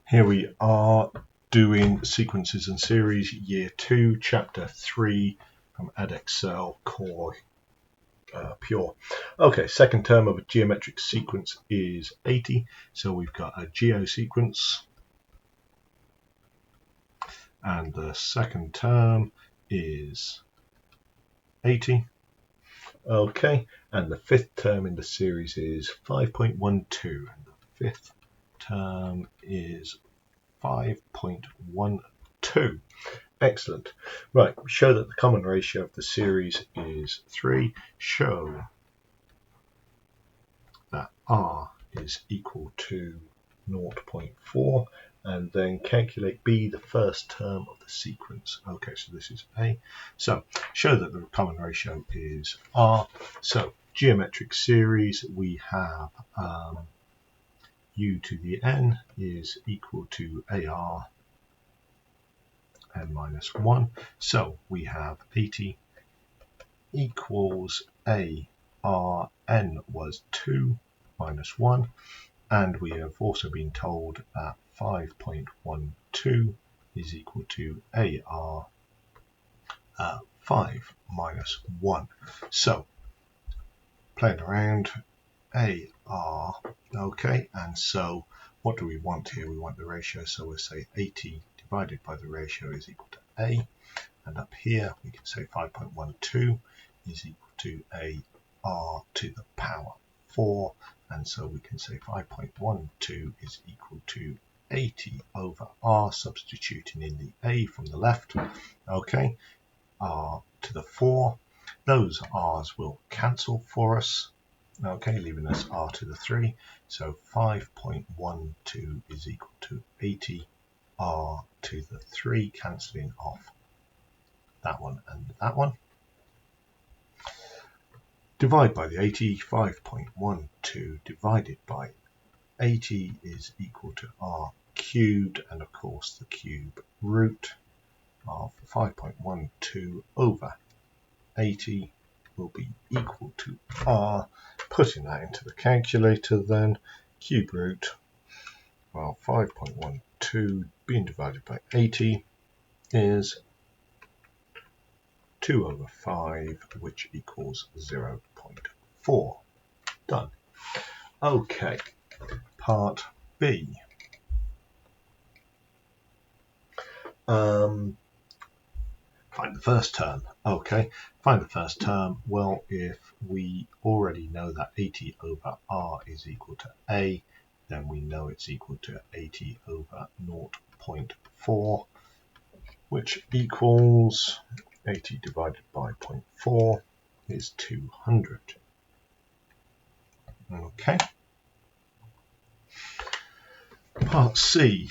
Here we are doing Sequences and Series Year 2, Chapter 3 from Edexcel Core Pure. Okay, second term of a geometric sequence is 80. So we've got a geosequence. And the second term is 80. Okay, and the fifth term in the series is 5.12. And the fifth term is 5.12. Excellent. Right, show that the common ratio of the series is 3. Show that R is equal to 0.4, and then calculate B, the first term of the sequence. Okay, so this is A. So show that the common ratio is R. So geometric series, we have U to the N is equal to AR n minus 1. So we have 80 equals AR n was 2 minus 1. And we have also been told that 5.12 is equal to AR 5 minus 1. So playing around, AR, okay, and so what do we want here? We want the ratio, so we'll say 80 divided by the ratio is equal to A, and up here we can say 5.12 is equal to AR to the power 4, and so we can say 5.12 is equal to 80 over R, substituting in the A from the left, okay, R to the 4. Those R's will cancel for us, okay, leaving us R to the 3. So 5.12 is equal to 80 R to the 3, cancelling off that one and that one. Divide by the 80, 5.12 divided by 80 is equal to R cubed, and of course the cube root of 5.12 over 80 will be equal to R. Putting that into the calculator then, cube root, well, 5.12 being divided by 80 is 2 over 5, which equals 0.4. Done. Okay, part B. Find the first term. Okay, find the first term. Well, if we already know that 80 over R is equal to A, then we know it's equal to 80 over 0.4, which equals 80 divided by 0.4 is 200. Okay. Part C.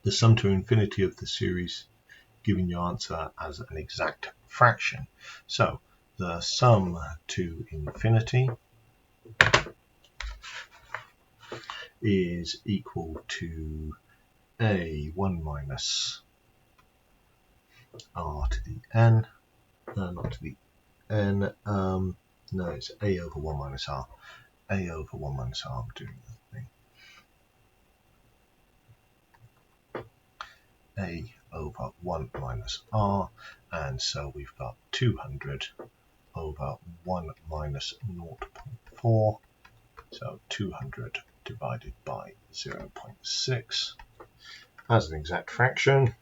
The sum to infinity of the series, giving your answer as an exact fraction. So the sum to infinity is equal to A1 minus R to the N, not to the N, no, it's A over 1 minus R. A over 1 minus R, I'm doing the thing. A over 1 minus R, and so we've got 200 over 1 minus 0.4, so 200 divided by 0.6 as an exact fraction,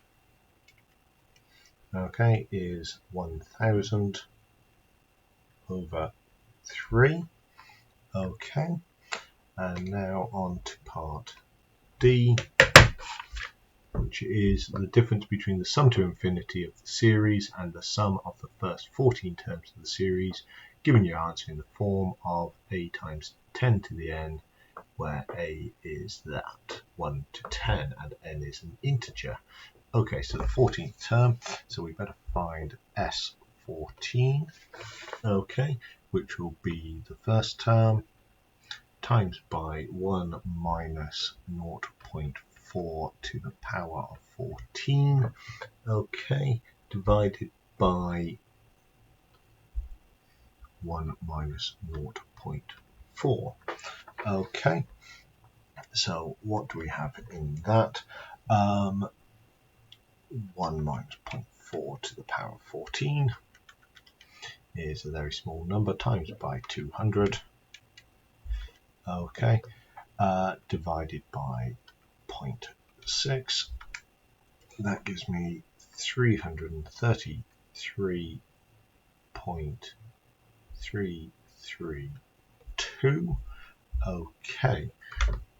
okay, is 1000 over 3. Okay, and now on to part D, which is the difference between the sum to infinity of the series and the sum of the first 14 terms of the series, giving your answer in the form of A times 10 to the N, where A is that 1 to 10 and N is an integer. Okay, so the 14th term, so we better find S14, okay, which will be the first term times by 1 minus 0.4 to the power of 14, okay, divided by 1 minus 0.4. Okay, so what do we have in that? 1 minus 0.4 to the power of 14 is a very small number, times by 200. Okay, divided by 0.6. That gives me 333.332. Okay,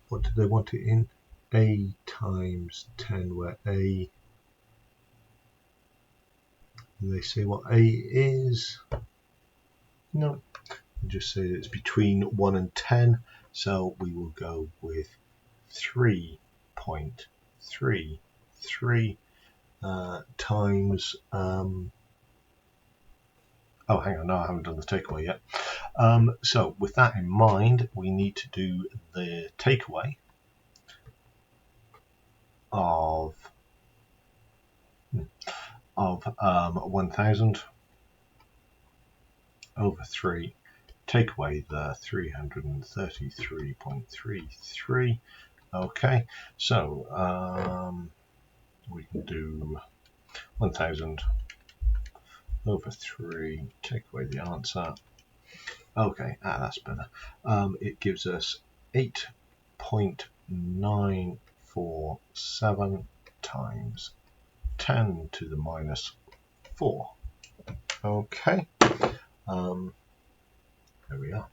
what did they want it in? A times 10, where A, they say what A is? No, just say it's between 1 and 10, so we will go with 3.33 times oh, hang on, no, I haven't done the takeaway yet. So with that in mind, we need to do the takeaway of 1000 over 3, take away the 333.33. Okay, so we can do 1000 over 3, take away the answer. Okay, that's better. It gives us 8.947 times 10 to the minus 4. Okay, there we are.